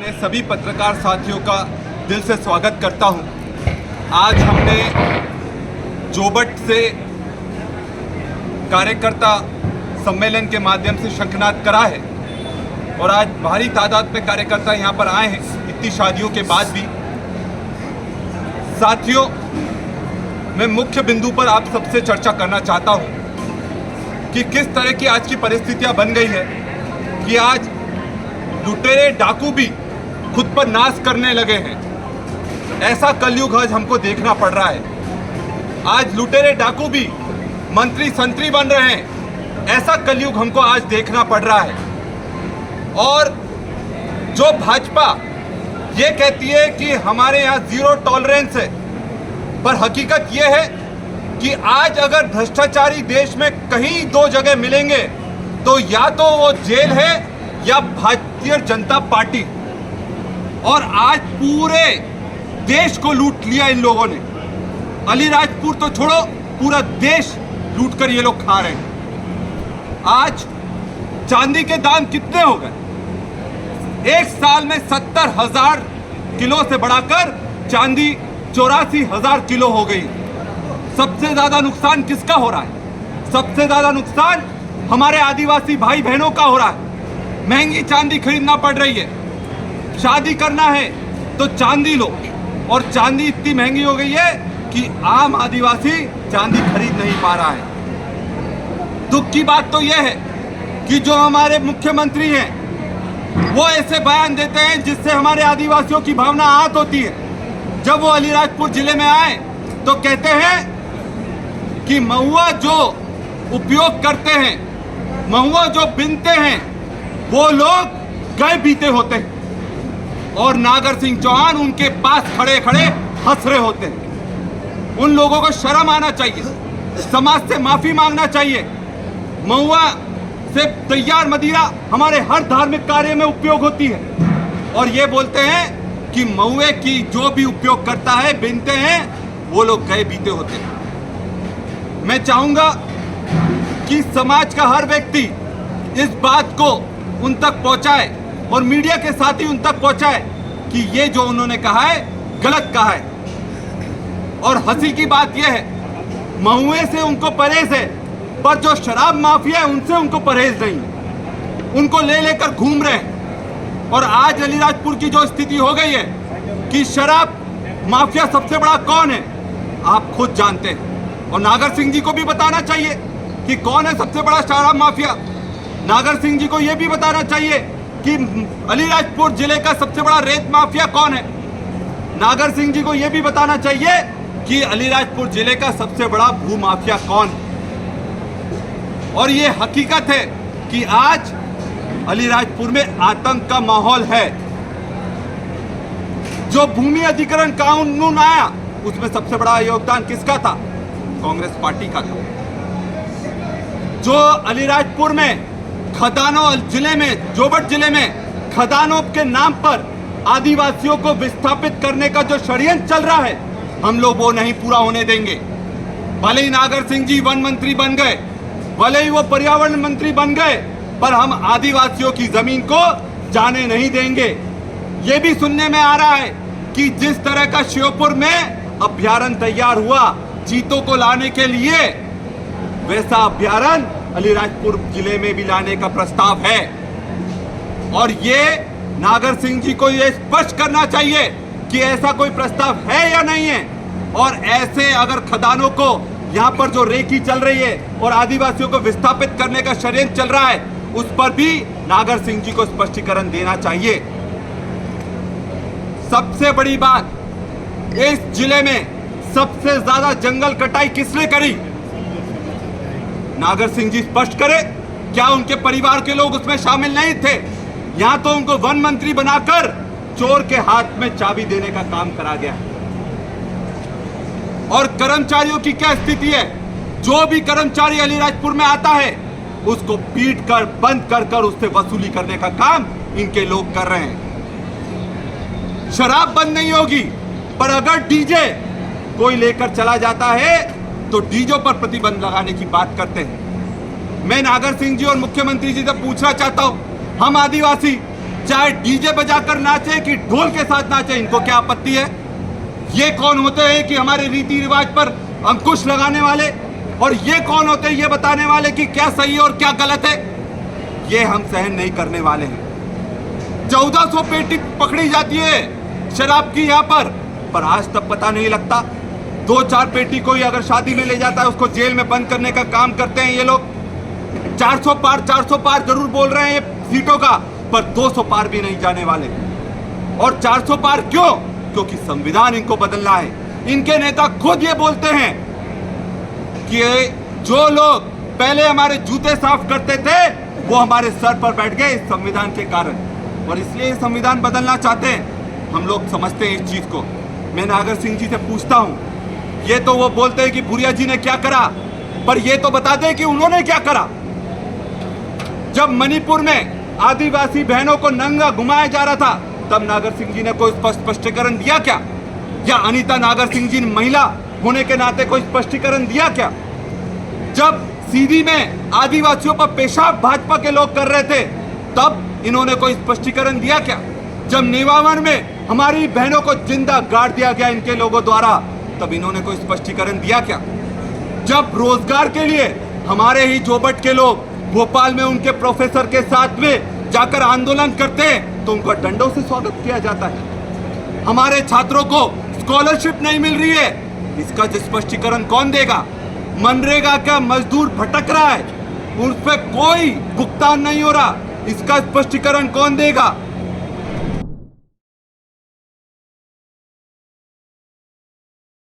मैं सभी पत्रकार साथियों का दिल से स्वागत करता हूं। आज हमने जोबट से कार्यकर्ता सम्मेलन के माध्यम से शंखनाद करा है और आज भारी तादाद में कार्यकर्ता यहां पर आए हैं इतनी शादियों के बाद भी। साथियों, मैं मुख्य बिंदु पर आप सबसे चर्चा करना चाहता हूं कि किस तरह की आज की परिस्थितियां बन गई है कि आज लुटेरे डाकू भी खुद पर नाश करने लगे हैं। ऐसा कलयुग आज हमको देखना पड़ रहा है। आज लुटेरे डाकू भी मंत्री संतरी बन रहे हैं। ऐसा कलयुग हमको आज देखना पड़ रहा है। और जो भाजपा ये कहती है कि हमारे यहाँ जीरो टॉलरेंस है, पर हकीकत ये है कि आज अगर भ्रष्टाचारी देश में कहीं दो जगह मिलेंगे तो या तो वो जेल है या भारतीय जनता पार्टी। और आज पूरे देश को लूट लिया इन लोगों ने। अलीराजपुर तो छोड़ो, पूरा देश लूट कर ये लोग खा रहे हैं। आज चांदी के दाम कितने हो गए? एक साल में 70,000 किलो से बढ़ाकर चांदी 84,000 किलो हो गई। सबसे ज्यादा नुकसान किसका हो रहा है? सबसे ज्यादा नुकसान हमारे आदिवासी भाई बहनों का हो रहा है। महंगी चांदी खरीदना पड़ रही है। शादी करना है तो चांदी लो, और चांदी इतनी महंगी हो गई है कि आम आदिवासी चांदी खरीद नहीं पा रहा है। दुख की बात तो यह है कि जो हमारे मुख्यमंत्री हैं वो ऐसे बयान देते हैं जिससे हमारे आदिवासियों की भावना आहत होती है। जब वो अलीराजपुर जिले में आए तो कहते हैं कि महुआ जो उपयोग करते हैं, महुआ जो बिनते हैं, वो लोग गए बीते होते हैं और नागर सिंह चौहान उनके पास खड़े खड़े हंस रहे होते हैं। उन लोगों को शर्म आना चाहिए, समाज से माफी मांगना चाहिए। महुआ से तैयार मदिरा हमारे हर धार्मिक कार्य में उपयोग होती है और ये बोलते हैं कि महुए की जो भी उपयोग करता है, बिनते हैं, वो लोग गए बीते होते हैं। मैं चाहूंगा कि समाज का हर व्यक्ति इस बात को उन तक पहुंचाए और मीडिया के साथ ही उन तक पहुंचाए कि ये जो उन्होंने कहा है गलत कहा है। और हंसी की बात यह है, महुए से उनको परहेज है, पर जो शराब माफिया है उनसे उनको परहेज नहीं है। उनको ले लेकर घूम रहे हैं। और आज अलीराजपुर की जो स्थिति हो गई है कि शराब माफिया सबसे बड़ा कौन है, आप खुद जानते हैं। और नागर सिंह जी को भी बताना चाहिए कि कौन है सबसे बड़ा शराब माफिया। नागर सिंह जी को यह भी बताना चाहिए कि अलीराजपुर जिले का सबसे बड़ा रेत माफिया कौन है। नागर सिंह जी को यह भी बताना चाहिए कि अलीराजपुर जिले का सबसे बड़ा भू माफिया कौन है। और ये हकीकत है कि आज अलीराजपुर में आतंक का माहौल है। जो भूमि अधिग्रहण कानून आया उसमें सबसे बड़ा योगदान किसका था? कांग्रेस पार्टी का था। जो अलीराजपुर में खदानों जिले में, जोबट जिले में खदानों के नाम पर आदिवासियों को विस्थापित करने का जो षड्यंत्र चल रहा है, हम लोग वो नहीं पूरा होने देंगे। भले ही नागर सिंह जी वन मंत्री बन गए, भले ही वो पर्यावरण मंत्री बन गए, पर हम आदिवासियों की जमीन को जाने नहीं देंगे। ये भी सुनने में आ रहा है कि जिस तरह का श्योपुर में अभ्यारण्य तैयार हुआ चीतों को लाने के लिए, वैसा अभ्यारण्य अलीराजपुर जिले में भी लाने का प्रस्ताव है। और ये नागर सिंह जी को ये स्पष्ट करना चाहिए कि ऐसा कोई प्रस्ताव है या नहीं है। और ऐसे अगर खदानों को यहाँ पर जो रेकी चल रही है और आदिवासियों को विस्थापित करने का षड्यंत्र चल रहा है, उस पर भी नागर सिंह जी को स्पष्टीकरण देना चाहिए। सबसे बड़ी बात, इस जिले में सबसे ज्यादा जंगल कटाई किसने करी? नागर सिंह जी स्पष्ट करें, क्या उनके परिवार के लोग उसमें शामिल नहीं थे? यहां तो उनको वन मंत्री बनाकर चोर के हाथ में चाबी देने का काम करा गया। और कर्मचारियों की क्या स्थिति है? जो भी कर्मचारी अलीराजपुर में आता है उसको पीट कर, बंद कर कर उससे वसूली करने का काम इनके लोग कर रहे हैं। शराब बंद नहीं होगी, पर अगर डीजे कोई लेकर चला जाता है तो डीजो पर प्रतिबंध लगाने की बात करते हैं। मैं नागर सिंह जी और मुख्यमंत्री जी से पूछना चाहता हूं, हम आदिवासी चाहे डीजे बजाकर नाचे कि ढोल के साथ नाचे, इनको क्या आपत्ति है? ये कौन होते हैं कि हमारे रीति रिवाज पर अंकुश लगाने वाले? और ये कौन होते हैं ये बताने वाले कि क्या सही है और क्या गलत है? ये हम सहन नहीं करने वाले हैं। 1400 पेटी पकड़ी जाती है शराब की यहाँ पर आज तक पता नहीं लगता। 2-4 पेटी कोई अगर शादी में ले जाता है उसको जेल में बंद करने का काम करते हैं ये लोग। 400 पार जरूर बोल रहे हैं ये सीटों का, पर 200 पार भी नहीं जाने वाले। और 400 पार क्यों? क्योंकि संविधान इनको बदलना है। इनके नेता खुद ये बोलते हैं कि जो लोग पहले हमारे जूते साफ करते थे वो हमारे सर पर बैठ गए इस संविधान के कारण, और इसलिए संविधान बदलना चाहते हैं। हम लोग समझते हैं इस चीज को। मैं नागर सिंह जी से पूछता हूं, ये तो वो बोलते हैं कि भूरिया जी ने क्या करा, पर ये तो बता दें कि उन्होंने क्या करा। जब मणिपुर में आदिवासी बहनों को नंगा घुमाया जा रहा था तब नागर सिंह जी ने कोई स्पष्टीकरण दिया क्या? या अनीता नागर सिंह जी ने महिला होने के नाते कोई स्पष्टीकरण दिया क्या? जब सीधी में आदिवासियों पर पेशाब भाजपा के लोग कर रहे थे तब इन्होंने कोई स्पष्टीकरण दिया क्या? जब नेवावन में हमारी बहनों को जिंदा गाड़ दिया गया इनके लोगों द्वारा तब इन्होंने कोई स्पष्टीकरण दिया क्या? जब रोजगार के लिए हमारे ही जोबट के लोग भोपाल में उनके प्रोफेसर के साथ में जाकर आंदोलन करते हैं तो उनका डंडों से स्वागत किया जाता है। हमारे छात्रों को स्कॉलरशिप नहीं मिल रही है, इसका स्पष्टीकरण कौन देगा? मनरेगा का मजदूर भटक रहा है, उस पर कोई भुगतान नहीं हो रहा, इसका स्पष्टीकरण कौन देगा?